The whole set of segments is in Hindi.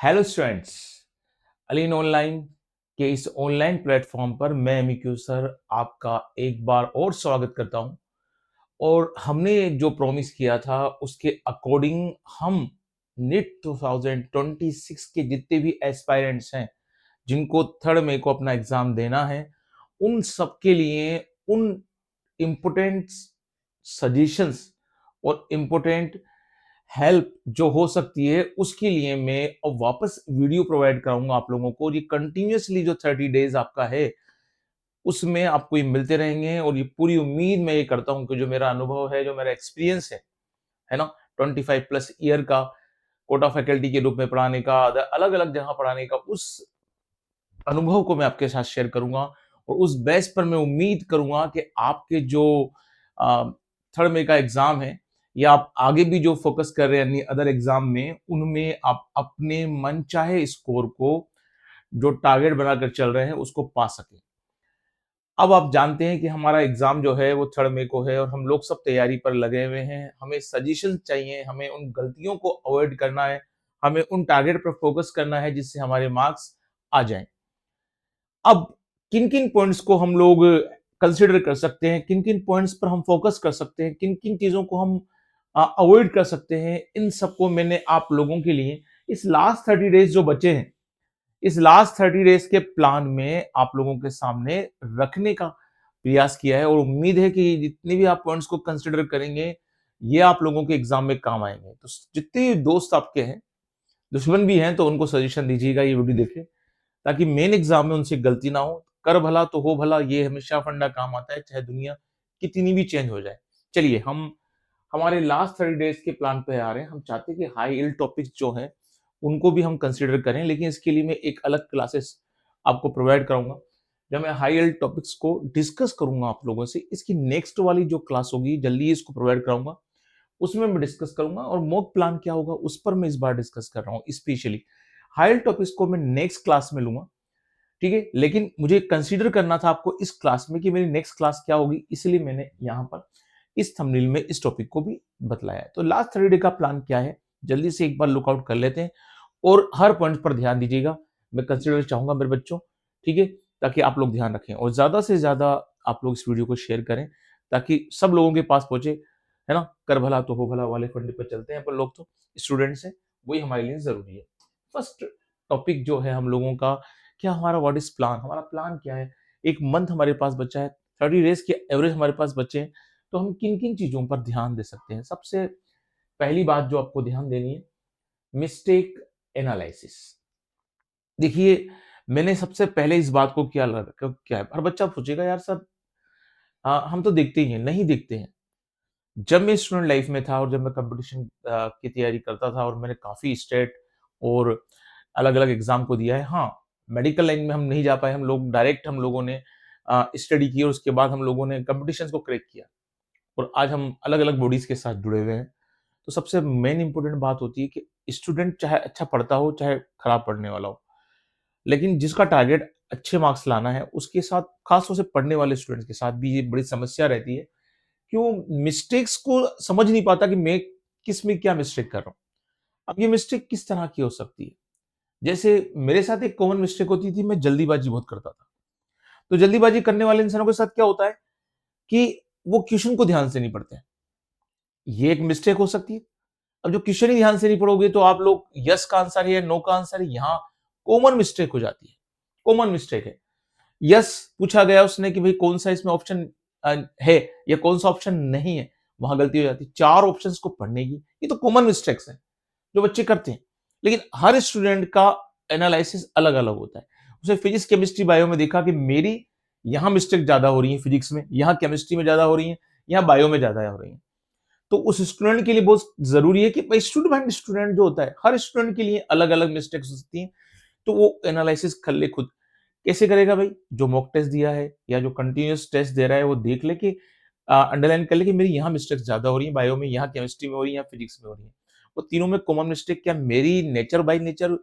हेलो स्टूडेंट्स, अलीन ऑनलाइन के इस ऑनलाइन प्लेटफॉर्म पर मैं एमक्यू सर आपका एक बार और स्वागत करता हूं। और हमने जो प्रॉमिस किया था उसके अकॉर्डिंग हम नीट 2026 के जितने भी एस्पायरेंट्स हैं जिनको 3 मई को अपना एग्जाम देना है, उन सबके लिए उन इम्पोर्टेंट सजेशंस और इम्पोर्टेंट हेल्प जो हो सकती है उसके लिए मैं अब वापस वीडियो प्रोवाइड कराऊंगा आप लोगों को। ये कंटिन्यूअसली जो 30 डेज आपका है उसमें आपको ये मिलते रहेंगे, और ये पूरी उम्मीद मैं ये करता हूं कि जो मेरा अनुभव है, जो मेरा एक्सपीरियंस है ना, 25+ ईयर का कोटा फैकल्टी के रूप में पढ़ाने का, अलग अलग जगह पढ़ाने का, उस अनुभव को मैं आपके साथ शेयर करूंगा। और उस बेस पर मैं उम्मीद करूंगा कि आपके जो 3 मई का एग्जाम है, या आप आगे भी जो फोकस कर रहे हैं अदर एग्जाम में, उनमें आप अपने मन चाहे स्कोर को, जो टारगेट बनाकर चल रहे हैं, उसको पा सके। अब आप जानते हैं कि हमारा एग्जाम जो है वो 3 मई को है और हम लोग सब तैयारी पर लगे हुए हैं। हमें सजेशन चाहिए, हमें उन गलतियों को अवॉइड करना है, हमें उन टारगेट पर फोकस करना है जिससे हमारे मार्क्स आ जाएं। अब किन किन पॉइंट्स को हम लोग कंसिडर कर सकते हैं, किन किन पॉइंट्स पर हम फोकस कर सकते हैं, किन किन चीजों को हम अवॉइड कर सकते हैं, इन सबको मैंने आप लोगों के लिए इस लास्ट 30 डेज जो बचे हैं, इस लास्ट 30 डेज के प्लान में आप लोगों के सामने रखने का प्रयास किया है। और उम्मीद है कि जितने भी आप पॉइंट्स को कंसिडर करेंगे, ये आप लोगों के एग्जाम में काम आएंगे। तो जितने भी दोस्त आपके हैं, दुश्मन भी हैं, तो उनको सजेशन दीजिएगा, ये वीडियो देखें, ताकि मेन एग्जाम में उनसे गलती ना हो। कर भला तो हो भला, ये हमेशा फंडा काम आता है, चाहे दुनिया कितनी भी चेंज हो जाए। चलिए, हम हमारे लास्ट 30 डेज के प्लान पे आ रहे हैं। हम चाहते हैं कि हाई यील्ड टॉपिक्स जो हैं उनको भी हम कंसीडर करें, लेकिन इसके लिए मैं एक अलग क्लासेस आपको प्रोवाइड कराऊंगा, जब मैं हाई यील्ड टॉपिक्स को डिस्कस करूंगा आप लोगों से। इसकी नेक्स्ट वाली जो क्लास होगी, जल्दी ही इसको प्रोवाइड कराऊंगा, उसमें मैं डिस्कस करूंगा। और मॉक प्लान क्या होगा उस पर मैं इस बार डिस्कस कर रहा हूँ। स्पेशली हाई यील्ड टॉपिक्स को मैं नेक्स्ट क्लास में लूंगा, ठीक है। लेकिन मुझे कंसीडर करना था आपको इस क्लास में कि मेरी नेक्स्ट क्लास क्या होगी, इसलिए मैंने यहाँ पर इस थंबनेल में इस टॉपिक को भी बतलाया है। तो लास्ट 30 डे का प्लान क्या है, जल्दी से एक बार लुकआउट कर लेते हैं, और हर पॉइंट पर ध्यान दीजिएगा। मैं कंसीडर चाहूंगा मेरे बच्चों, ठीक है, ताकि आप लोग ध्यान रखें और ज्यादा से ज्यादा आप लोग इस वीडियो को शेयर करें, ताकि सब लोगों के पास पहुंचे, है ना। कर भला तो हो भला वाले फंडे पर चलते हैं, पर लोग तो स्टूडेंट्स हैं, वही हमारे लिए जरूरी है। फर्स्ट टॉपिक जो है हम लोगों का, क्या हमारा व्हाट इज प्लान, हमारा प्लान क्या है। एक मंथ हमारे पास बचा है, 30 डेज के एवरेज हमारे पास बचे हैं, तो हम किन किन चीजों पर ध्यान दे सकते हैं। सबसे पहली बात जो आपको ध्यान देनी है, मिस्टेक एनालिसिस। देखिए, मैंने सबसे पहले इस बात को क्या है, हर बच्चा पूछेगा यार सर, हम तो देखते ही हैं, नहीं देखते हैं। जब मैं स्टूडेंट लाइफ में था और जब मैं कंपटीशन की तैयारी करता था, और मैंने काफी स्टेट और अलग अलग एग्जाम को दिया है। हाँ, मेडिकल लाइन में हम नहीं जा पाए, हम लोग डायरेक्ट हम लोगों ने स्टडी की, और उसके बाद हम लोगों ने कंपटीशन को क्रैक किया, और आज हम अलग अलग बॉडीज के साथ जुड़े हुए हैं। तो सबसे मेन इंपॉर्टेंट बात होती है कि स्टूडेंट चाहे अच्छा पढ़ता हो, चाहे खराब पढ़ने वाला हो, लेकिन जिसका टारगेट अच्छे मार्क्स लाना है, उसके साथ, खासतौर से पढ़ने वाले स्टूडेंट्स के साथ भी ये बड़ी समस्या रहती है कि वो मिस्टेक्स को समझ नहीं पाता कि मैं किस में क्या मिस्टेक कर रहा हूँ। अब ये मिस्टेक किस तरह की हो सकती है, जैसे मेरे साथ एक कॉमन मिस्टेक होती थी, मैं जल्दीबाजी बहुत करता था। तो जल्दीबाजी करने वाले इंसानों के साथ क्या होता है कि वो क्वेश्चन को ध्यान से नहीं पढ़ते हैं। ये एक मिस्टेक हो सकती है। अब जो क्वेश्चन ही ध्यान से नहीं पढ़ोगे, तो आप लोग यस का आंसर है, नो का आंसर है, यहाँ कॉमन मिस्टेक हो जाती है। कॉमन मिस्टेक है, यस पूछा गया उसने कि भाई कौन सा इसमें ऑप्शन है या कौन सा ऑप्शन नहीं है, वहां गलती हो जाती है। 4 ऑप्शंस को पढ़ने की, ये तो कॉमन मिस्टेक्स हैं जो बच्चे करते हैं। लेकिन हर स्टूडेंट का एनालिसिस अलग अलग होता है। उसे फिजिक्स, केमिस्ट्री, बायो में देखा कि मेरी यहाँ मिस्टेक ज्यादा हो रही है, फिजिक्स में, यहाँ केमिस्ट्री में ज्यादा हो रही है, यहाँ बायो में ज्यादा हो रही है। तो उस स्टूडेंट के लिए बहुत जरूरी है कि भाई स्टूडेंट स्टूडेंट जो होता है, हर स्टूडेंट के लिए अलग अलग मिस्टेक्स हो सकती हैं। तो वो एनालिसिस कर ले खुद। कैसे करेगा भाई, जो मॉक टेस्ट दिया है या जो कंटिन्यूअस टेस्ट दे रहा है, वो देख ले कि अंडरलाइन कर ले कि मेरी यहाँ मिस्टेक्स ज्यादा हो रही है, बायो में, यहाँ केमिस्ट्री में हो रही है, यहाँ फिजिक्स में हो रही है। वो तीनों में कॉमन मिस्टेक क्या मेरी नेचर बाय नेचर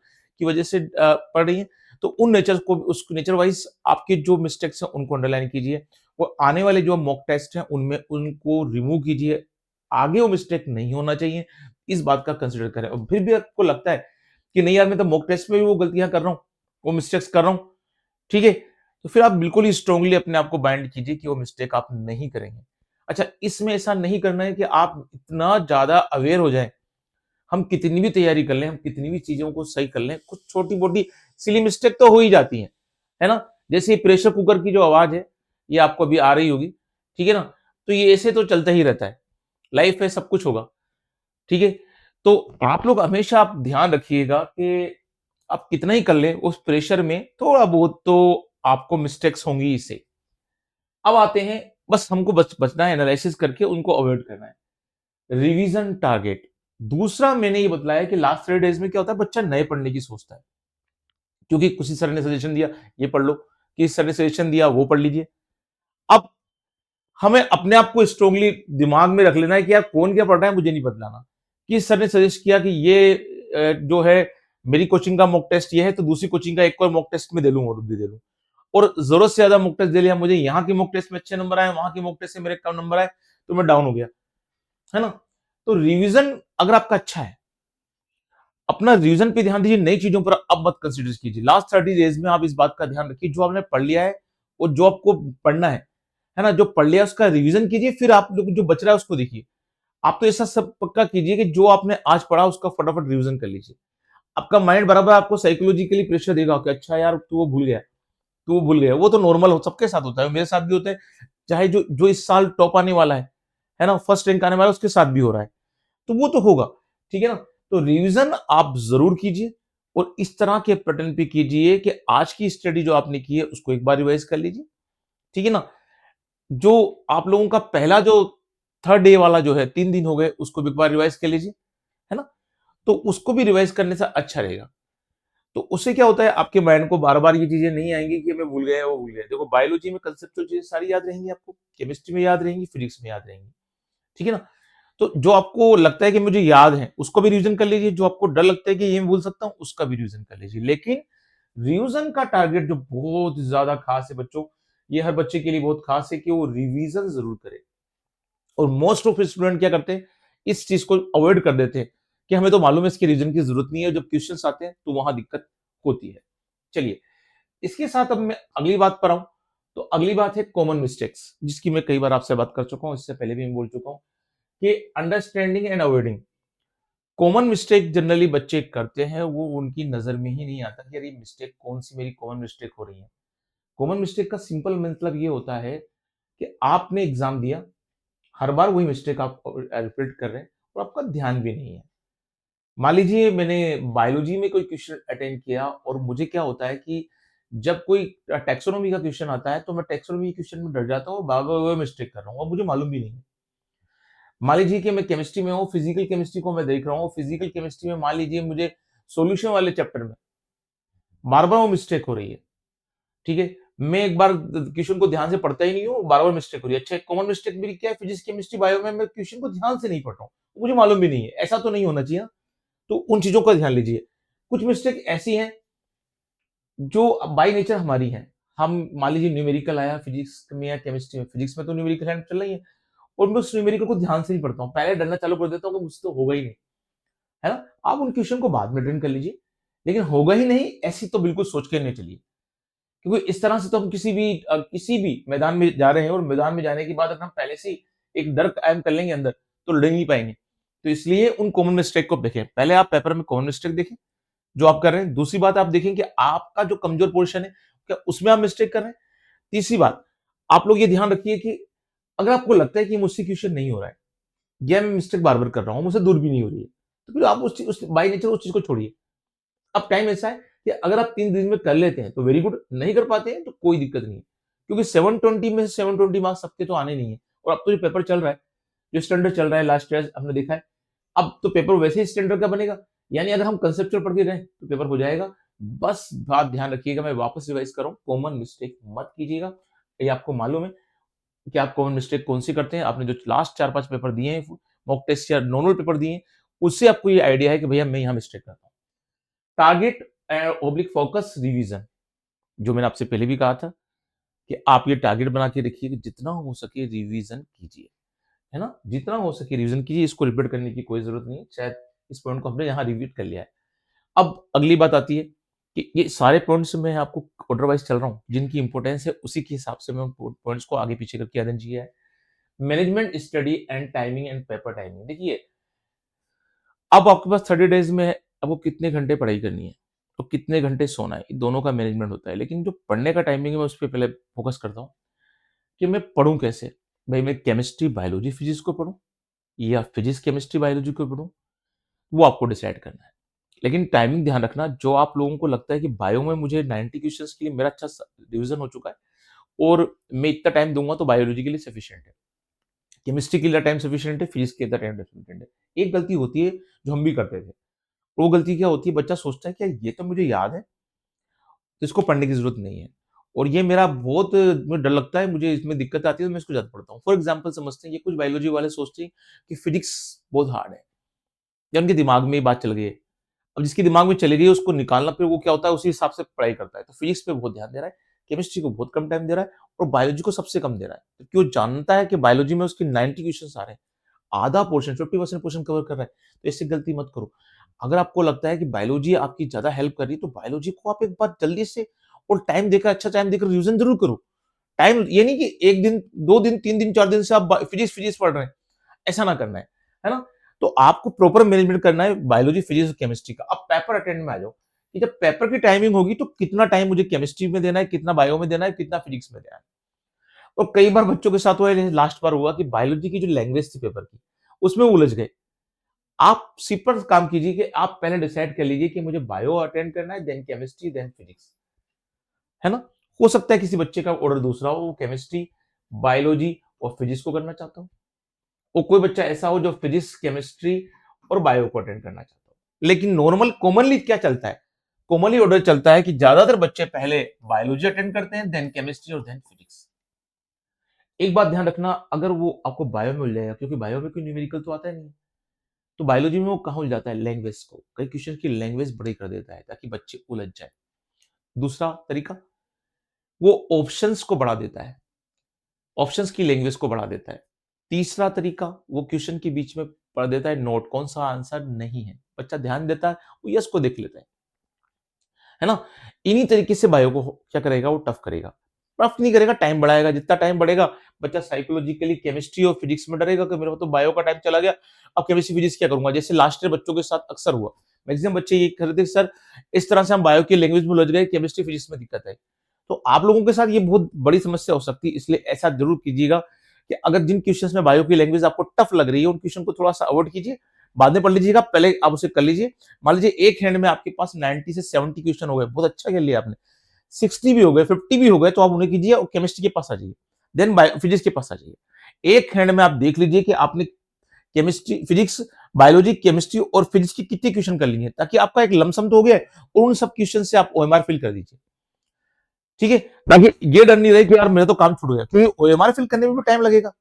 की वजह से पड़ रही है, तो उन नेचर को, उस नेचर वाइज आपके जो मिस्टेक्स हैं उनको अंडरलाइन कीजिए। वो आने वाले जो मॉक टेस्ट हैं उनमें उनको रिमूव कीजिए, आगे वो मिस्टेक नहीं होना चाहिए, इस बात का कंसिडर करें। और फिर भी आपको लगता है कि नहीं यार मैं तो मॉक टेस्ट में भी वो गलतियाँ कर रहा हूँ, वो मिस्टेक्स कर रहा हूँ, ठीक है? तो फिर आप बिल्कुल ही स्ट्रांगली अपने आप को बाइंड कीजिए कि वो मिस्टेक आप नहीं करेंगे। अच्छा, इसमें ऐसा नहीं करना है कि आप इतना ज़्यादा अवेयर हो जाएँ, हम कितनी भी तैयारी कर लें, हम कितनी भी चीज़ों को सही कर लें, कुछ छोटी-मोटी सिली मिस्टेक तो हो ही जाती हैं, है ना? जैसे ये प्रेशर कुकर की जो आवाज़ है, ये आपको अभी आ रही होगी, ठीक है ना? तो ये ऐसे तो चलता ही रहता है, लाइफ है सब कुछ होगा, ठीक है? तो आप लोग हमेशा आप ध्यान रखिएगा कि आप कितना ही कर लें, उस प्रेशर में थोड़ा बहुत तो आपको मिस्टेक्स होंगी इससे। अब आते हैं, बस हमको बचना है एनालिसिस करके उनको अवॉइड करना है। रिवीजन टारगेट, दूसरा मैंने ये बतलाया कि लास्ट 3 डेज में क्या होता है, बच्चा नए पढ़ने की सोचता है, क्योंकि किसी सर ने सजेशन दिया ये पढ़ लो, किसी सर ने सजेशन दिया वो पढ़ लीजिए। अब हमें अपने आप को स्ट्रांगली दिमाग में रख लेना है कि यार कौन क्या पढ़ रहा है मुझे नहीं बतलाना। किस सर ने सजेस्ट किया कि ये जो है मेरी कोचिंग का मॉक टेस्ट ये है, तो दूसरी कोचिंग का एक और मॉक टेस्ट में दे लूँ और भी दे लूँ, और जरूरत से ज्यादा मॉक टेस्ट दे लिया, मुझे यहाँ की मॉक टेस्ट में अच्छे नंबर आए, वहां की मॉक टेस्ट से मेरे कम नंबर आए, तो मैं डाउन हो गया, है ना? तो रिवीजन अगर आपका अच्छा है, अपना रिवीजन पे ध्यान दीजिए, नई चीजों पर अब मत कंसीडर कीजिए। लास्ट 30 डेज में आप इस बात का ध्यान रखिए, जो आपने पढ़ लिया है और जो आपको पढ़ना है ना? जो पढ़ लिया उसका रिवीजन कीजिए, फिर आप लोग जो बच रहा है उसको देखिए। आप तो ऐसा सब पक्का कीजिए कि जो आपने आज पढ़ा उसका फटाफट रिवीजन कर लीजिए। आपका माइंड बराबर आपको साइकोलॉजिकली प्रेशर देगा कि अच्छा यार तू वो भूल गया, तू वो भूल गया। वो तो नॉर्मल हो, सबके साथ होता है, मेरे साथ भी होता है। चाहे जो जो इस साल टॉप आने वाला है ना, फर्स्ट रैंक आने वाला है, उसके साथ भी हो रहा है। तो वो तो होगा, ठीक है ना? तो रिवीजन आप जरूर कीजिए, और इस तरह के पैटर्न पे कीजिए कि आज की स्टडी जो आपने की है उसको एक बार रिवाइज कर लीजिए, ठीक है ना? जो आप लोगों का पहला जो थर्ड डे वाला जो है 3 दिन हो गए, उसको भी एक बार रिवाइज कर लीजिए, है ना? तो उसको भी रिवाइज करने से अच्छा रहेगा। तो उससे क्या होता है, आपके माइंड को बार बार ये चीजें नहीं आएंगी कि मैं भूल गया वो भूल गया। देखो बायोलॉजी में कंसेप्चुअल चीजें सारी याद रहेंगी आपको, केमिस्ट्री में याद रहेंगी, फिजिक्स में याद रहेंगी, ठीक है ना? तो जो आपको लगता है कि मुझे याद है उसको भी रिवीजन कर लीजिए, जो आपको डर लगता है कि ये मैं भूल सकता हूँ उसका भी रिवीजन कर लीजिए। लेकिन रिवीजन का टारगेट जो बहुत ज्यादा खास है बच्चों, ये हर बच्चे के लिए बहुत खास है कि वो रिवीजन जरूर करे। और मोस्ट ऑफ स्टूडेंट क्या करते हैं, इस चीज को अवॉइड कर देते हैं कि हमें तो मालूम है इसके रिवीजन की जरूरत नहीं है, जब क्वेश्चंस आते हैं तो वहां दिक्कत होती है। चलिए, इसके साथ अब मैं अगली बात पर आऊं, तो अगली बात है कॉमन मिस्टेक्स, जिसकी मैं कई बार आपसे बात कर चुका हूं, इससे पहले भी मैं बोल चुका हूं कि understanding and avoiding. Common mistake generally बच्चे करते हैं, वो उनकी नजर में ही नहीं आता कि अरे मिस्टेक कौन सी मेरी कॉमन मिस्टेक हो रही है। कॉमन मिस्टेक का सिंपल मतलब ये होता है कि आपने एग्जाम दिया, हर बार वही मिस्टेक आप रिपीट कर रहे हैं और आपका ध्यान भी नहीं है। मान लीजिए मैंने बायोलॉजी में कोई क्वेश्चन अटेंड किया, और मुझे क्या होता है कि जब कोई टैक्सोनॉमी का क्वेश्चन आता है तो मैं टैक्सोनॉमी क्वेश्चन में डर जाता हूँ, बार बार वो मिस्टेक कर रहा हूँ और मुझे मालूम भी नहीं है। मान लीजिए कि मैं केमिस्ट्री में हूँ, फिजिकल केमिस्ट्री को मैं देख रहा हूँ, फिजिकल केमिस्ट्री में मान लीजिए मुझे सॉल्यूशन वाले चैप्टर में बार बार वो मिस्टेक हो रही है, ठीक है? मैं एक बार क्वेश्चन को ध्यान से पढ़ता ही नहीं हूँ, बार बार मिस्टेक हो रही है। अच्छा, कॉमन मिस्टेक मेरी क्या है, फिजिक्स केमिस्ट्री बायो में मैं क्वेश्चन को ध्यान से नहीं पढ़ रहा हूँ, मुझे मालूम भी नहीं है। ऐसा तो नहीं होना चाहिए ना। तो उन चीजों का ध्यान लीजिए। कुछ मिस्टेक ऐसी हैं जो बाय नेचर हमारी हैं। हम मान लीजिए न्यूमेरिकल आया फिजिक्स में या केमिस्ट्री में, फिजिक्स में तो न्यूमेरिकल हैंड चल रही है, और मैं उस न्यूमेरिकल को ध्यान से नहीं पढ़ता हूँ, पहले डरना चालू कर देता हूँ कि मुझसे तो होगा ही नहीं, है ना? आप उन क्वेश्चन को बाद में अटेंड कर लीजिए, लेकिन होगा ही नहीं ऐसी तो बिल्कुल सोच के नहीं चलिए, क्योंकि इस तरह से तो हम किसी भी मैदान में जा रहे हैं, और मैदान में जाने के बाद अगर हम पहले से ही एक डर कायम कर लेंगे अंदर, तो लड़ नहीं पाएंगे। तो इसलिए उन कॉमन मिस्टेक को देखें, पहले आप पेपर में कॉमन मिस्टेक देखें जो आप कर रहे हैं। दूसरी बात आप देखें कि आपका जो कमजोर पोर्शन है, क्या उसमें आप मिस्टेक कर रहे हैं। तीसरी बात, आप लोग ये ध्यान रखिए कि अगर आपको लगता है कि मुझसे क्वेश्चन नहीं हो रहा है, या मैं मिस्टेक बार बार कर रहा हूँ, मुझसे दूर भी नहीं हो रही है, तो फिर आप उस बाई नेचर उस चीज को छोड़िए। अब टाइम ऐसा है कि अगर आप 3 दिन में कर लेते हैं तो वेरी गुड, नहीं कर पाते हैं तो कोई दिक्कत नहीं है, क्योंकि 720 में से 720 मार्क्स सबके तो आने नहीं है। और अब तो जो पेपर चल रहा है, जो स्टैंडर्ड चल रहा है, लास्ट ईयर हमने देखा है, अब तो पेपर वैसे ही स्टैंडर्ड का बनेगा। यानी अगर हम कंसेप्चुअल पढ़ के गए तो पेपर हो जाएगा। बस बात ध्यान रखिएगा, मैं वापस रिवाइज कर रहा हूँ, कॉमन मिस्टेक मत कीजिएगा। ये आपको मालूम है कि आप कॉमन मिस्टेक कौन सी करते हैं। आपने जो लास्ट 4-5 पेपर दिए हैं, मॉक टेस्ट या नॉर्मल पेपर दिए हैं, उससे आपको ये आइडिया है कि भैया मैं यहाँ मिस्टेक करता हूँ। टारगेट ऑब्लिक फोकस रिवीजन, जो मैंने आपसे पहले भी कहा था कि आप ये टारगेट बना के रखिए कि जितना हो सके रिवीजन कीजिए, है ना? जितना हो सके रिवीजन कीजिए, इसको रिपीट करने की कोई जरूरत नहीं है, शायद इस पॉइंट को हमने यहाँ रिपीट कर लिया है। अब अगली बात आती है कि ये सारे पॉइंट्स मैं आपको ऑर्डर वाइज चल रहा हूँ, जिनकी इंपॉर्टेंस है उसी के हिसाब से मैं पॉइंट्स को आगे पीछे करके अरेंज किया है। Management study and timing and paper timing. देखिए, अब आपके पास 30 डेज में है, आपको कितने घंटे पढ़ाई करनी है, तो कितने घंटे सोना है, ये दोनों का मैनेजमेंट होता है। लेकिन जो पढ़ने का टाइमिंग है मैं उस पे पहले फोकस करता हूँ कि मैं पढ़ूँ कैसे? भई मैं केमिस्ट्री, बायोलॉजी, फिजिक्स को पढूँ या फिजिक्स, केमिस्ट्री, बायोलॉजी को पढूँ, वो आपको डिसाइड करना है। लेकिन टाइमिंग ध्यान रखना, जो आप लोगों को लगता है कि बायो में मुझे 90 क्वेश्चंस के लिए मेरा अच्छा स रिवीजन हो चुका है और मैं इतना टाइम दूँगा तो बायोलॉजी के लिए सफिशिएंट है। केमिस्ट्री के लिए टाइम सफिशिएंट है, फिजिक्स के लिए टाइम सफिशिएंट है। एक गलती होती है जो हम भी करते थे। वो गलती क्या होती है, बच्चा सोचता है कि यार ये तो मुझे याद है, तो इसको पढ़ने की ज़रूरत नहीं है। और ये मेरा बहुत मुझे डर लगता है, मुझे इसमें दिक्कत आती है तो मैं इसको ज़्यादा पढ़ता हूँ। फॉर एग्ज़ाम्पल समझते हैं, ये कुछ बायोलॉजी वाले सोचते हैं कि फिजिक्स बहुत हार्ड है या उनके दिमाग में ये बात चल गई है। अब जिसके दिमाग में चली गई है उसको निकालना, फिर वो क्या होता है उसी हिसाब से पढ़ाई करता है। तो फिजिक्स पे बहुत ध्यान दे रहा है, केमिस्ट्री को बहुत कम टाइम दे रहा है और बायोलॉजी को सबसे कम दे रहा है। क्योंकि वो जानता है कि बायोलॉजी में उसके 90 क्वेश्चन्स आ रहे हैं। आधा पोर्शन 50% पोर्शन कवर कर रहा है, तो इससे गलती मत करो। अगर आपको लगता है कि बायोलॉजी आपकी ज़्यादा हेल्प कर रही है, तो बायोलॉजी को आप एक बार जल्दी से और टाइम देकर, अच्छा टाइम देकर रिवीजन ज़रूर करो। टाइम ये नहीं कि 1 दिन, 2 दिन, 3 दिन, 4 दिन से आप फिजिक्स पढ़ रहे हैं, ऐसा ना करना है ना? तो आपको प्रॉपर मैनेजमेंट करना है बायोलॉजी, फिजिक्स और केमिस्ट्री का। अब पेपर अटेंड में आ जाओ, कि जब पेपर की टाइमिंग होगी तो कितना टाइम मुझे केमिस्ट्री में देना है, कितना बायो में देना है, कितना फिजिक्स में देना है। और कई बार बच्चों के साथ हुआ है, लास्ट बार हुआ कि बायोलॉजी की जो लैंग्वेज थी पेपर की, उसमें वो उलझ गए। आप सिंपल काम कीजिए कि आप पहले डिसाइड कर लीजिए कि मुझे बायो अटेंड करना है, देन केमिस्ट्री, देन फिजिक्स, है ना? हो सकता है किसी बच्चे का ऑर्डर दूसरा हो, वो केमिस्ट्री, बायोलॉजी और फिजिक्स को करना चाहता हो, और कोई बच्चा ऐसा हो जो फिजिक्स, केमिस्ट्री और बायो को अटेंड करना चाहता हो। लेकिन नॉर्मल कॉमनली क्या चलता है? कॉमनली ऑर्डर चलता है कि ज्यादातर बच्चे पहले बायोलॉजी अटेंड करते हैं, देन केमिस्ट्री और देन फिजिक्स। एक बात ध्यान रखना, अगर वो आपको बायो में मिल जाएगा, क्योंकि बायो में कोई न्यूमेरिकल तो आता ही नहीं है, तो बायोलॉजी में वो कहाँ उलझ जाता है? लैंग्वेज को। कई क्वेश्चन की लैंग्वेज बड़ी कर देता है ताकि बच्चे उलझ जाए। दूसरा तरीका, वो ऑप्शंस को बढ़ा देता है, ऑप्शंस की लैंग्वेज को बढ़ा देता है। तीसरा तरीका, वो क्वेश्चन के बीच में पढ़ देता है नोट, कौन सा आंसर नहीं है। बच्चा ध्यान देता है, वो यस को देख लेता है ना? इन्हीं तरीके से बायो को क्या करेगा, वो टफ करेगा। टफ नहीं करेगा, टाइम बढ़ाएगा। जितना टाइम बढ़ेगा, बच्चा साइकोलॉजिकली केमिस्ट्री और फिजिक्स में डरेगा कि मेरा तो बायो का टाइम चला गया, अब केमिस्ट्री फिजिक्स क्या करूंगा? जैसे लास्ट ईयर बच्चों के साथ अक्सर हुआ, मैक्सिमम बच्चे ये कर रहे थे, सर इस तरह से हम बायो की लैंग्वेज में उलझ गए, केमिस्ट्री फिजिक्स में दिक्कत है। तो आप लोगों के साथ ये बहुत बड़ी समस्या हो सकती है, इसलिए ऐसा जरूर कीजिएगा कि अगर जिन क्वेश्चंस में बायो की लैंग्वेज आपको टफ लग रही है, उन क्वेश्चन को थोड़ा सा अवॉइड कीजिए, बाद में पढ़ लीजिएगा, पहले आप उसे कर लीजिए। मान लीजिए एक हैंड में आपके पास 90 से 70 क्वेश्चन हो गए, बहुत अच्छा खेल लिया आपने। 60 भी हो गए, 50 भी हो गए, तो आप उन्हें कीजिए और केमिस्ट्री के पास आ जाइए, देन फिजिक्स के पास आ जाइए। एक हैंड में आप देख लीजिए कि आपने केमिस्ट्री, फिजिक्स, बायोलॉजी, केमिस्ट्री और फिजिक्स के कितने क्वेश्चन कर लिए, ताकि आपका एक लमसम तो हो गया है, और उन सब क्वेश्चन से आप ओएमआर फिल कर दीजिए। ठीक है, ताकि ये डर नहीं रहे कि यार मेरा तो काम छूट गया, क्योंकि ओएमआर फिल करने में भी टाइम लगेगा।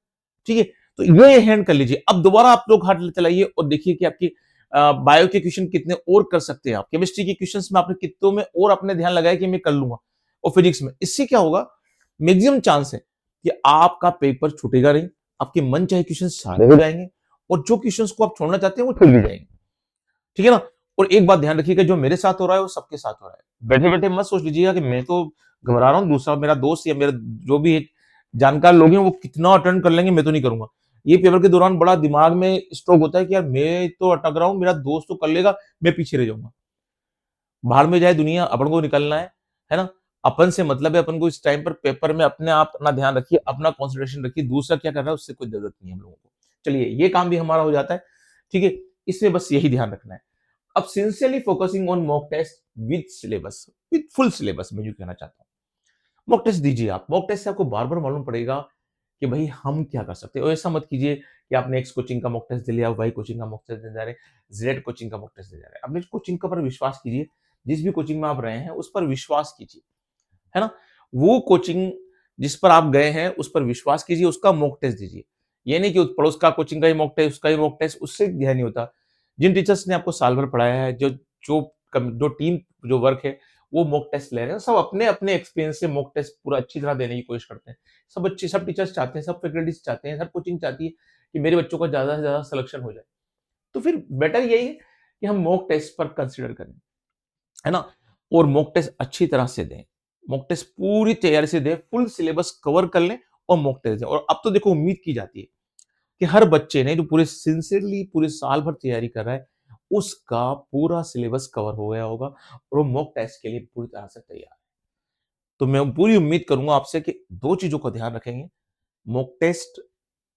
ठीक है, तो ये हैंड कर लीजिए। अब दोबारा आप लोग हाथ चलाइए और देखिए कि आपकी बायो के क्वेश्चन कितने और कर सकते हैं आप। केमिस्ट्री के क्वेश्चंस में आपने कितनों में और अपने ध्यान लगाया कि मैं कर लूंगा, और फिजिक्स में इससे क्या होगा, मैक्सिमम चांस है कि आपका पेपर छूटेगा नहीं, आपके मन चाहे क्वेश्चन सारे हो जाएंगे, और जो क्वेश्चंस को आप छोड़ना चाहते हैं वो छूट भी जाएंगे। ठीक है ना? और एक बात ध्यान रखिएगा, जो मेरे साथ हो रहा है वो सबके साथ हो रहा है। बैठे बैठे मत सोच लीजिएगा कि मैं तो घबरा रहा हूँ, दूसरा मेरा दोस्त या मेरा जो भी जानकार लोग हैं वो कितना अटेंड कर लेंगे, मैं तो नहीं करूंगा। ये पेपर के दौरान बड़ा दिमाग में स्ट्रोक होता है कि यार मैं तो अटक रहा हूँ, मेरा दोस्त तो कर लेगा, मैं पीछे रह जाऊंगा। बाहर में जाए दुनिया, अपन को निकलना है ना? अपन से मतलब है, अपन को इस टाइम पर पेपर में अपने आप अपना ध्यान रखिए, अपना कॉन्सेंट्रेशन रखिए, दूसरा क्या कर रहा है उससे कोई जरूरत नहीं है हम लोगों को। चलिए, ये काम भी हमारा हो जाता है। ठीक है, इसमें बस यही ध्यान रखना है। अब sincerely focusing on mock test with syllabus, with full syllabus, मैं जो कहना चाहता हूँ। मॉक टेस्ट दीजिए आप। मॉक टेस्ट से आपको बार बार मालूम पड़ेगा कि भाई हम क्या कर सकते हैं। और ऐसा मत कीजिए कि आपने एक्स कोचिंग का मॉक टेस्ट दे लिया, वाई कोचिंग का मॉक टेस्ट देने जा रहे हैं, जेड कोचिंग का मॉक टेस्ट देने जा रहे हैं। अपने कोचिंग के ऊपर विश्वास कीजिए, जिस भी कोचिंग में आप रहे हैं उस पर विश्वास कीजिए, है ना? वो कोचिंग जिस पर आप गए हैं उस पर विश्वास कीजिए, उसका मॉक टेस्ट दीजिए। ये नहीं कि पड़ोस का कोचिंग का ही मॉक टेस्ट, उसका ही मॉक टेस्ट, उससे ध्यान नहीं होता। जिन टीचर्स ने आपको साल भर पढ़ाया है, जो टीम जो वर्क है, वो मॉक टेस्ट ले रहे हैं, सब अपने अपने एक्सपीरियंस से मॉक टेस्ट पूरा अच्छी तरह देने की कोशिश करते हैं। सब बच्चे, सब टीचर्स चाहते हैं, सब फैकल्टीज चाहते हैं, हर कोचिंग चाहती है कि मेरे बच्चों का ज्यादा से ज्यादा सिलेक्शन हो जाए। तो फिर बेटर यही है कि हम मॉक टेस्ट पर कंसिडर करें। है ना? और मॉक टेस्ट अच्छी तरह से दें। मॉक टेस्ट पूरी तैयारी से दें, फुल सिलेबस कवर कर लें और मॉक टेस्ट दें। और अब तो देखो उम्मीद की जाती है कि हर बच्चे ने जो पूरे सिंसियरली पूरे साल भर तैयारी कर रहा है, उसका पूरा सिलेबस कवर हो गया होगा और वो मॉक टेस्ट के लिए पूरी तरह से तैयार है। तो मैं पूरी उम्मीद करूँगा आपसे कि 2 चीज़ों का ध्यान रखेंगे, मॉक टेस्ट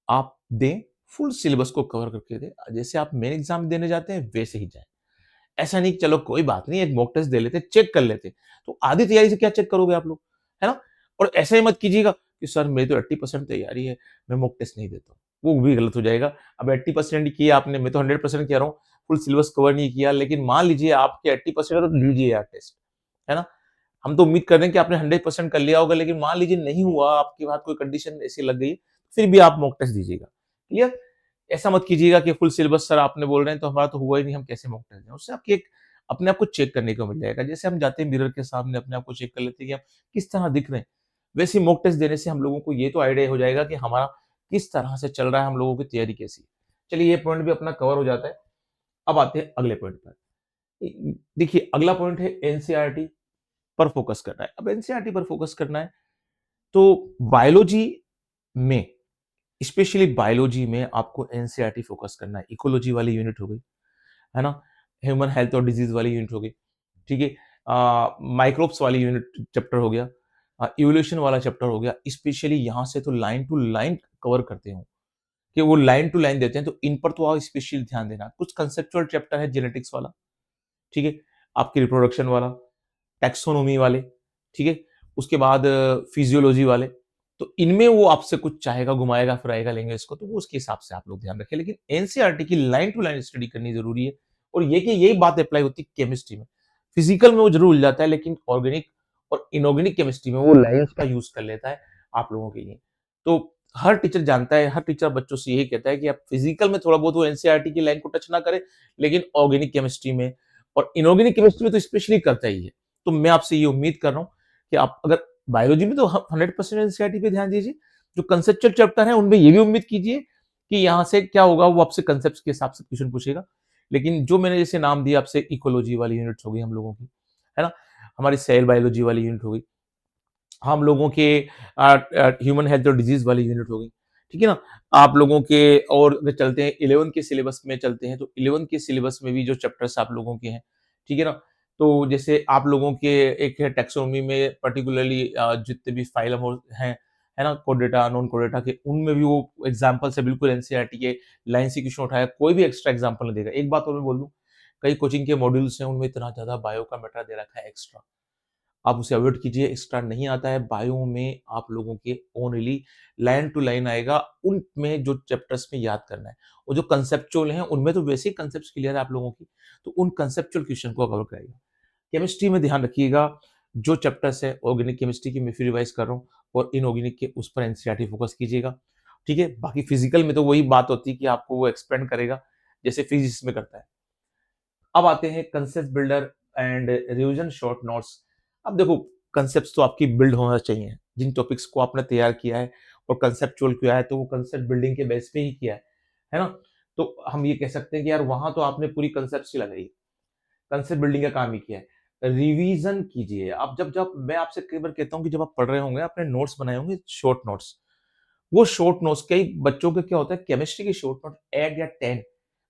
आप दें, फुल सिलेबस को कवर करके दें। जैसे आप मेन एग्ज़ाम देने जाते हैं, वैसे ही जाएँ। ऐसा नहीं कि चलो कोई बात नहीं, एक मॉक टेस्ट दे लेते, चेक कर लेते। तो आधी तैयारी से क्या चेक करोगे आप लोग, है ना? और ऐसा ही मत कीजिएगा कि सर मेरी तो 80% तैयारी है, मैं मॉक टेस्ट नहीं देता हूँ। वो भी गलत हो जाएगा। अब 80% ही किया आपने, मैं तो 100% कह रहा हूँ, फुल सिलेबस कवर नहीं किया, लेकिन मान लीजिए आपके 80% है तो लीजिए यार टेस्ट, है ना? हम तो उम्मीद कर रहे हैं कि आपने 100% कर लिया होगा, लेकिन मान लीजिए नहीं हुआ, आपके बाद कोई कंडीशन ऐसी लग गई, फिर भी आप मॉक टेस्ट दीजिएगा। क्लियर? ऐसा मत कीजिएगा कि फुल सिलेबस सर आपने बोल रहे हैं, तो हमारा तो हुआ ही नहीं, हम कैसे मॉक टेस्ट दें? उससे आपकी एक अपने आप को चेक करने को मिल जाएगा। जैसे हम जाते हैं मिरर के सामने अपने आप को चेक कर लेते हैं कि हम किस तरह दिख रहे हैं। वैसे ही मॉक टेस्ट देने से हम लोगों को ये तो आइडिया हो जाएगा कि हमारा किस तरह से चल रहा है, हम लोगों की तैयारी कैसी है। चलिए ये पॉइंट भी अपना कवर हो जाता है। अब आते हैं अगले पॉइंट पर। देखिए अगला पॉइंट है एनसीईआरटी पर फोकस करना है। अब एनसीईआरटी पर फोकस करना है, तो बायोलॉजी में, स्पेशली बायोलॉजी में आपको एनसीईआरटी फोकस करना है। इकोलॉजी वाली यूनिट हो गई, है ना? ह्यूमन हेल्थ और डिजीज़ वाली यूनिट हो गई, ठीक है? माइक्रोब्स वाली यूनिट चैप्टर हो गया, इवोल्यूशन वाला चैप्टर हो गया। स्पेशली यहाँ से तो लाइन टू लाइन कवर करते हो कि वो लाइन टू लाइन देते हैं, तो इन पर तो आप स्पेशली ध्यान देना। कुछ कंसेप्चुअल चैप्टर है जेनेटिक्स वाला, ठीक है? आपकी रिप्रोडक्शन वाला, टैक्सोनॉमी वाले, ठीक है? उसके बाद फिजियोलॉजी वाले, तो इनमें वो आपसे कुछ चाहेगा, घुमाएगा, फिराएगा, लेंगे इसको, तो वो उसके हिसाब से आप लोग ध्यान रखें। लेकिन एनसीईआरटी की लाइन टू लाइन स्टडी करनी ज़रूरी है और ये कि यही बात अप्लाई होती है केमिस्ट्री में। फिजिकल में वो ज़रूर उलझाता है, लेकिन ऑर्गेनिक और इनऑर्गेनिक केमिस्ट्री में वो लाइन्स का यूज़ कर लेता है आप लोगों के लिए। तो हर टीचर जानता है, हर टीचर बच्चों से यही कहता है कि आप फिजिकल में थोड़ा बहुत वो एनसीईआरटी की लाइन को टच ना करें, लेकिन ऑर्गेनिक केमिस्ट्री में और इनऑर्गेनिक केमिस्ट्री में तो स्पेशली करता ही है। तो मैं आपसे ये उम्मीद कर रहा हूँ कि आप अगर बायोलॉजी में तो 100% एनसीईआरटी पे ध्यान दीजिए। जो कंसेप्चुअल चैप्टर है उनमें ये भी उम्मीद कीजिए कि यहाँ से क्या होगा, वो आपसे कंसेप्ट के हिसाब से क्वेश्चन पूछेगा। लेकिन जो मैंने जैसे नाम दिया आपसे, इकोलॉजी वाली यूनिट्स हो गई हम लोगों की, है ना? हमारी सेल बायोलॉजी वाली यूनिट हो गई। हम लोगों के ह्यूमन हेल्थ और डिजीज़ वाली यूनिट हो गई, ठीक है ना? आप लोगों के और अगर चलते हैं 11 के सिलेबस में चलते हैं, तो 11 के सिलेबस में भी जो चैप्टर्स आप लोगों के हैं, ठीक है ना? तो जैसे आप लोगों के एक है टैक्सोनॉमी में पर्टिकुलरली जितने भी फाइलम और हैं, है ना? कोर्डेटा, नॉन कोर्डेटा के, उनमें भी वो एग्ज़ाम्पल से बिल्कुल एनसीईआरटी के लाइन से क्वेश्चन उठाया, कोई भी एक्स्ट्रा एग्ज़ाम्पल नहीं देगा। एक बात और मैं बोल दूँ, कई कोचिंग के मॉड्यूल्स हैं, उनमें इतना ज़्यादा बायो का मैटर दे रखा है एक्स्ट्रा। आप उसे अवॉइड कीजिए, एक्स्ट्रा नहीं आता है। बायो में आप लोगों के ओनली लाइन टू लाइन आएगा, उनमें जो चैप्टर्स में याद करना है। और जो कंसेप्चुअल हैं, उनमें तो वैसे ही कंसेप्ट्स क्लियर है आप लोगों की, तो उन कंसेप्चुअल क्वेश्चन को कवर कराइएगा। केमिस्ट्री में ध्यान रखिएगा, जो चैप्टर्स है ऑर्गेनिक केमिस्ट्री की मैं फिर रिवाइज़ कर रहा हूँ और इनऑर्गेनिक के उस पर एनसीईआरटी फोकस कीजिएगा, ठीक है? बाकी फिज़िकल में तो वही बात होती है कि आपको वो एक्सपेंड करेगा, जैसे फिज़िक्स में करता है। अब आते हैं concept builder and revision short notes. अब देखो कंसेप्ट्स तो आपकी बिल्ड होना चाहिए। जिन टॉपिक्स को आपने तैयार किया है और कंसेप्चुअल किया है, तो वो कंसेप्ट बिल्डिंग के बेस पे ही किया है ना? तो हम ये कह सकते हैं कि यार वहाँ तो आपने पूरी कंसेप्ट्स ही लगाई है, कंसेप्ट बिल्डिंग का काम ही किया है। रिवीजन कीजिए। आप जब जब मैं आपसे कई बार कहता हूँ कि जब आप पढ़ रहे होंगे, आपने नोट्स बनाए होंगे शॉर्ट नोट्स। वो शॉर्ट नोट्स कई बच्चों के क्या होता है, केमिस्ट्री के शॉर्ट नोट 8 या 10,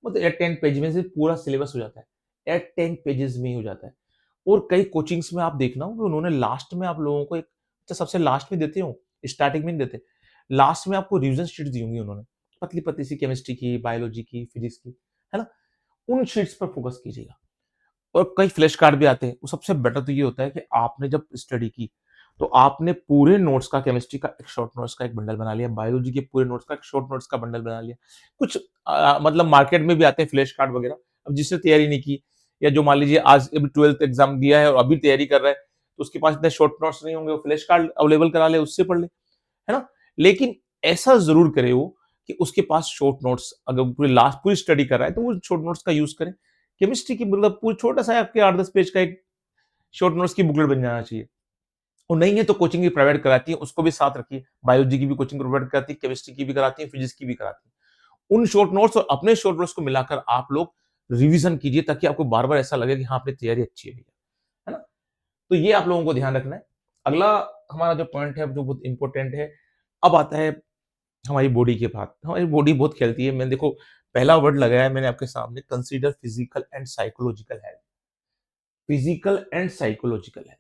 मतलब 8-10 पेज में से पूरा सिलेबस हो जाता है। 8-10 पेजेस में ही हो जाता है। और कई कोचिंग्स में आप देखना कि उन्होंने लास्ट में आप लोगों को एक, अच्छा सबसे लास्ट में देते हो, स्टार्टिंग में नहीं देते। लास्ट में आपको रिवीजन शीट्स दी होंगी उन्होंने, पतली-पतली सी केमिस्ट्री की, बायोलॉजी की, फिजिक्स की, है ना? उन शीट्स पर फोकस कीजिएगा। और कई फ्लैश कार्ड भी आते हैं। वो सबसे बेटर तो ये होता है कि आपने जब स्टडी की, तो आपने पूरे नोट्स का, केमिस्ट्री का एक शॉर्ट नोट्स का एक बंडल बना लिया, बायोलॉजी के पूरे नोट्स का एक शॉर्ट नोट्स का बंडल बना लिया। कुछ मतलब मार्केट में भी आते हैं फ्लैश कार्ड वगैरह। अब जिसने तैयारी नहीं की या जो मान लीजिए आज अभी 12th एग्ज़ाम दिया है और अभी तैयारी कर रहा है, तो उसके पास इतने शॉर्ट नोट्स नहीं होंगे, वो फ्लैश कार्ड अवेलेबल करा ले, उससे पढ़ ले, है ना? लेकिन ऐसा ज़रूर करे वो कि उसके पास शॉर्ट नोट्स, अगर पूरी लास्ट पूरी स्टडी कर रहा है, तो वो शॉर्ट नोट्स का यूज़ करे। केमिस्ट्री की मतलब पूरी छोटा-सा आपके 8-10 पेज का एक शॉर्ट नोट्स की बुकलेट बन जाना चाहिए। और नहीं है तो कोचिंग भी प्रोवाइड कराती है, उसको भी साथ रखिए। बायोलॉजी की भी कोचिंग प्रोवाइड कराती है, केमिस्ट्री की भी कराती है, फिजिक्स की भी कराती है। उन शॉर्ट नोट्स और अपने शॉर्ट नोट्स को मिलाकर आप लोग रिवीजन कीजिए, ताकि आपको बार-बार ऐसा लगे कि हाँ, आपने तैयारी अच्छी है भैया। तो ये आप लोगों को ध्यान रखना है। अगला हमारा जो पॉइंट है, जो बहुत इंपॉर्टेंट है, अब आता है हमारी बॉडी के बात। हमारी बॉडी बहुत खेलती है। मैंने देखो पहला वर्ड लगाया है मैंने आपके सामने, consider physical and psychological health. Physical and psychological health.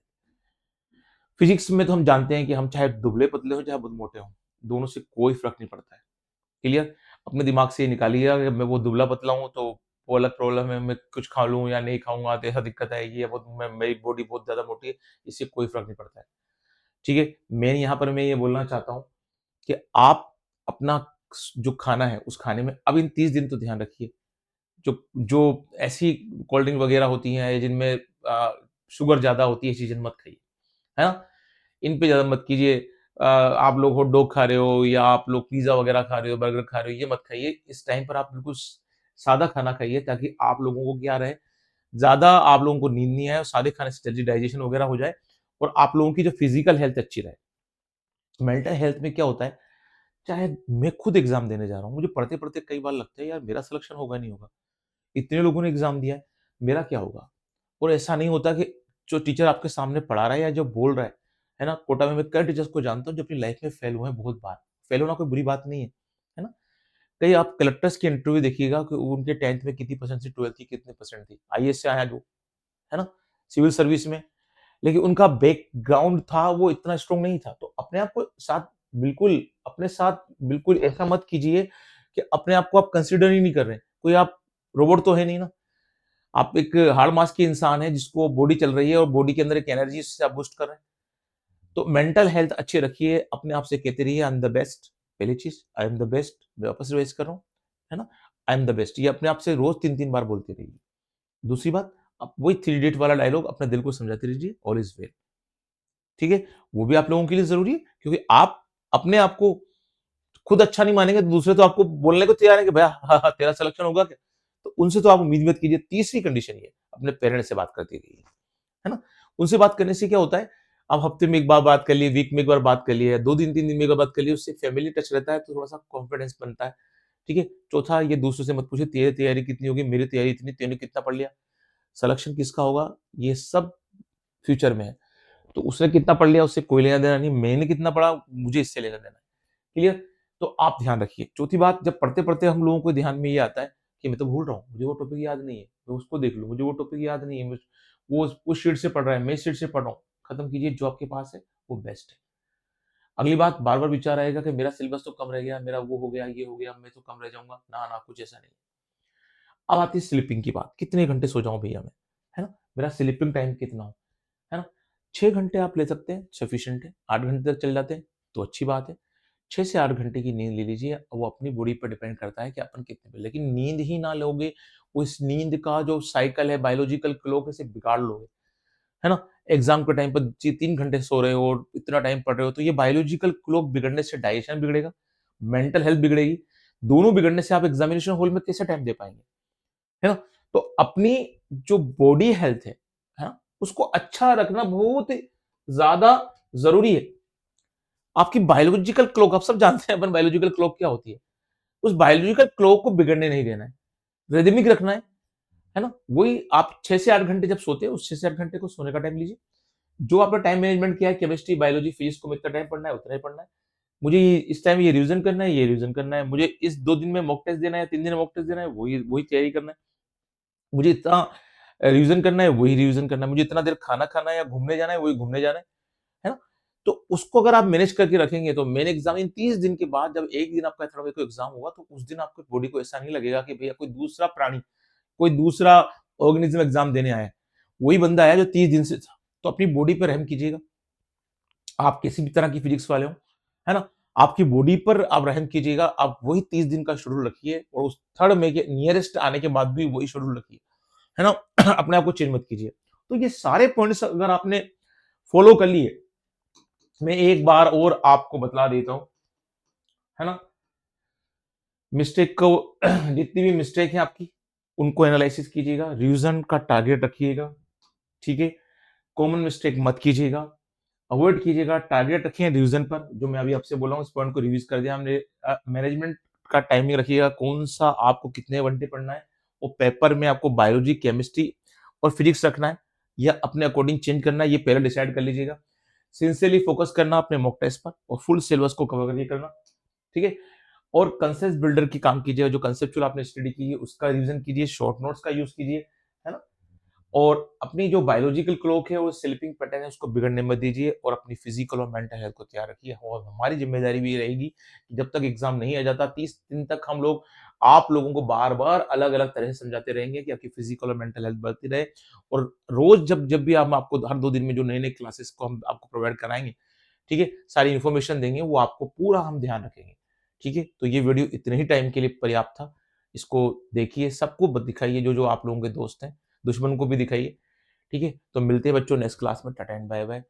Physics में तो हम जानते हैं कि हम चाहे दुबले-पतले हों, चाहे बहुत मोटे हों, दोनों से कोई फ़र्क नहीं पड़ता है। क्लियर? अपने दिमाग से ये निकालिएगा कि मैं वो दुबला-पतला हूँ, तो वो अलग प्रॉब्लम है, मैं कुछ खा लूँ या नहीं खाऊँगा तो ऐसा दिक्कत आएगी, या बहुत मैं मेरी बॉडी बहुत ज़्यादा मोटी है, इससे कोई फ़र्क नहीं पड़ता है। ठीक है? यहाँ पर मैं ये बोलना चाहता हूँ कि आप अपना जो खाना है, उस खाने में अब इन 30 दिन तो ध्यान रखिए। जो जो ऐसी कोल्ड ड्रिंक वगैरह होती हैं जिनमें शुगर ज़्यादा होती है, ऐसी चीज़ें मत खाइए, है ना? इन पे ज़्यादा मत कीजिए। आप लोग हॉट डॉग खा रहे हो या आप लोग पिज़्ज़ा वगैरह खा रहे हो, बर्गर खा रहे हो, ये मत खाइए। इस टाइम पर आप बिल्कुल सादा खाना खाइए, ताकि आप लोगों को क्या रहे, ज़्यादा आप लोगों को नींद नहीं आए और सादे खाने से जल्दी डाइजेशन वगैरह हो जाए और आप लोगों की जो फिज़िकल हेल्थ अच्छी रहे। मेंटल हेल्थ में क्या होता है, चाहे मैं खुद एग्ज़ाम देने जा रहा हूँ, मुझे पढ़ते-पढ़ते कई बार लगता है यार मेरा सिलेक्शन होगा नहीं होगा। इतने लोगों ने एग्ज़ाम दिया है, मेरा क्या होगा? और ऐसा नहीं होता कि जो टीचर आपके सामने पढ़ा रहा है या जो बोल रहा है ना? कोटा में मैं कई टीचर्स को जानता हूँ जो अपनी लाइफ़ में फेल हुए हैं बहुत बार। फेल होना कोई बुरी बात नहीं है ना? कई आप कलेक्टर्स की इंटरव्यू देखिएगा कि उनके 10th में कितनी परसेंट थी, 12th की कितने परसेंट थी। आईएएस से आया जो, है ना? सिविल सर्विस में, लेकिन उनका बैकग्राउंड था वो इतना स्ट्रॉन्ग नहीं था। तो अपने आप को साथ बिल्कुल अपने साथ बिल्कुल ऐसा मत कीजिए कि अपने आप को आप कंसिडर ही नहीं कर रहे हैं। कोई आप रोबोट तो है नहीं ना। आप एक हाड़ माँस के इंसान हैं जिसको बॉडी चल रही है और बॉडी के अंदर एक एनर्जी से आप बूस्ट कर रहे हैं। तो मेंटल हेल्थ अच्छी रखिए, अपने आप से कहते रहिए आई एम द बेस्ट। पहली चीज़ आई एम द बेस्ट, मैं वापस रिवाइज़ कर रहा हूँ, है ना? आई एम द बेस्ट, ये अपने आप से रोज़ 3-3 बार बोलते रहिए। दूसरी बात, आप वही थ्री इडियट वाला डायलॉग अपने दिल को समझाते रहिए, ऑल इज़ वेल। ठीक है? वो भी आप लोगों के लिए ज़रूरी है, क्योंकि आप अपने आप को खुद अच्छा नहीं मानेंगे, तो दूसरे तो आपको बोलने को तैयार है कि भैया हाँ, हाँ, तेरा सिलेक्शन होगा क्या? तो उनसे तो आप उम्मीद मत कीजिए। तीसरी कंडीशन ये है, अपने पेरेंट्स से बात करते रहिए, है ना? उनसे बात करने से क्या होता है, आप हफ्ते में 1 बार बात कर लिए, वीक में 1 बार बात कर लिए, 2 दिन 3 दिन में 1 बार बात कर लिए, उससे फैमिली टच रहता है तो थोड़ा-सा कॉन्फिडेंस बनता है, ठीक है? चौथा, ये दूसरों से मत पूछिए तेरी तैयारी कितनी होगी, मेरी तैयारी इतनी, तूने कितना पढ़ लिया? सिलेक्शन किसका होगा, ये सब फ्यूचर में है। तो उसने कितना पढ़ लिया उससे कोई लेना-देना नहीं, मैंने कितना पढ़ा मुझे इससे लेना-देना है। क्लियर? तो आप ध्यान रखिए। चौथी बात, जब पढ़ते-पढ़ते हम लोगों को ध्यान में ये आता है कि मैं तो भूल रहा हूँ, मुझे वो टॉपिक याद नहीं है, मैं उसको देख लूँ, मुझे वो टॉपिक याद नहीं है, मैं वो उस शीट से पढ़ रहा है, मैं इस शीट से पढ़ रहा हूँ। खत्म कीजिए, जो आपके पास है वो बेस्ट है। अगली बात, बार-बार विचार आएगा कि मेरा सिलेबस तो कम रह गया, मेरा वो हो गया, ये हो गया, मैं तो कम रह जाऊँगा। ना, ना, कुछ ऐसा नहीं। अब आती है स्लीपिंग की बात, कितने घंटे सो जाऊँ भैया मैं, है ना? मेरा स्लीपिंग टाइम कितना हो, है ना? 6 घंटे आप ले सकते हैं, सफिशिएंट है। 8 घंटे तक चल जाते हैं, तो अच्छी बात है। 6 से 8 घंटे की नींद ले लीजिए, वो अपनी बॉडी पर डिपेंड करता है कि अपन कितने पे, लेकिन नींद ही ना लोगे, उस नींद का जो साइकिल है, बायोलॉजिकल क्लॉक है, इसे बिगाड़ लोगे, है ना? एग्ज़ाम के टाइम पर 3 घंटे सो रहे हो और इतना टाइम पढ़ रहे हो, तो ये बायोलॉजिकल क्लॉक बिगड़ने से डाइजेशन बिगड़ेगा, मेंटल हेल्थ बिगड़ेगी, दोनों बिगड़ने से आप एग्ज़ामिनेशन हॉल में कैसे टाइम दे पाएँगे, है ना? तो अपनी जो बॉडी हेल्थ है ना? उसको अच्छा रखना बहुत ज़्यादा ज़रूरी है। आपकी बायोलॉजिकल क्लॉक, आप सब जानते हैं अपन बायोलॉजिकल क्लॉक क्या होती है। उस बायोलॉजिकल क्लॉक को बिगड़ने नहीं देना है, रिदमिक रखना है ना? वही आप 6 से 8 घंटे जब सोते हैं, उस 6 से 8 घंटे को सोने का टाइम लीजिए। जो आपने टाइम मैनेजमेंट किया है, केमिस्ट्री, बायोलॉजी, फिजिक्स को इतना टाइम पढ़ना है, उतना ही पढ़ना है। मुझे इस टाइम ये रिवीजन करना है, ये रिवीजन करना है। मुझे इस 2 दिन में मॉक टेस्ट देना है, 3 दिन में मॉक टेस्ट देना है, वही वही तैयारी करना है। मुझे इतना रिवीजन करना है, वही रिवीजन करना है। मुझे इतना देर खाना खाना है या घूमने जाना है, वही घूमने जाना है ना? तो उसको अगर आप मैनेज करके रखेंगे, तो मेन एग्ज़ाम इन 30 दिन के बाद जब एक दिन आपका थर्ड को एग्ज़ाम होगा, तो उस दिन आपकी बॉडी को ऐसा नहीं लगेगा कि भैया कोई दूसरा प्राणी, कोई दूसरा ऑर्गेनिज़्म एग्ज़ाम देने आया है। वही बंदा आया जो 30 दिन से था। तो अपनी बॉडी पे रहम कीजिएगा। आप किसी भी तरह की फिजिक्स वाले हो, है ना? आपकी बॉडी पर आप रहम कीजिएगा। आप वही 30 दिन का शेड्यूल रखिए और उस थर्ड में के नियरेस्ट आने के बाद भी वही शेड्यूल रखिए, है ना? अपने आप को चेंज मत कीजिए। तो ये सारे पॉइंट्स अगर आपने फॉलो कर लिए, मैं एक बार और आपको बतला देता हूँ, है ना? मिस्टेक को जितनी भी मिस्टेक है आपकी, उनको एनालाइसिस कीजिएगा, रिवीजन का टारगेट रखिएगा, ठीक है? कॉमन मिस्टेक मत कीजिएगा, अवॉइड कीजिएगा, टारगेट रखिए रिवीजन पर, जो मैं अभी आपसे बोला हूँ इस पॉइंट को रिवीज़ कर दिया हमने। मैनेजमेंट का टाइमिंग रखिएगा, कौन-सा आपको कितने घंटे पढ़ना है, और पेपर में आपको बायोलॉजी, केमिस्ट्री और फिजिक्स रखना है, या अपने अकॉर्डिंग चेंज करना है, ये पहले डिसाइड कर लीजिएगा। सिंसियरली फोकस करना अपने मॉक टेस्ट पर और फुल सिलेबस को कवर करके करना, ठीक है? और कंसेप्ट बिल्डर की काम कीजिए, जो कंसेप्चुअल आपने स्टडी की है उसका रिवीजन कीजिए, शॉर्ट नोट्स का यूज़ कीजिए, है ना? और अपनी जो बायोलॉजिकल क्लॉक है, वो स्लीपिंग पैटर्न है, उसको बिगड़ने मत दीजिए और अपनी फिजिकल और मेंटल हेल्थ को तैयार रखिए। और हमारी ज़िम्मेदारी भी ये रहेगी कि जब तक एग्ज़ाम नहीं आ जाता 30 दिन तक हम लोग आप लोगों को बार-बार अलग-अलग तरह से समझाते रहेंगे कि आपकी फिजिकल और मेंटल हेल्थ बढ़ती रहे। और रोज़ जब जब भी हम आपको हर 2 दिन में जो नए-नए क्लासेस को हम आपको प्रोवाइड कराएँगे, ठीक है? सारी इन्फॉर्मेशन देंगे, वो आपको पूरा हम ध्यान रखेंगे, ठीक है? तो ये वीडियो इतने ही टाइम के लिए पर्याप्त था। इसको देखिए, सबको दिखाइए जो-जो आप लोगों के दोस्त हैं, दुश्मन को भी दिखाइए, ठीक है? तो मिलते हैं बच्चों नेक्स्ट क्लास में। Tata and bye-bye.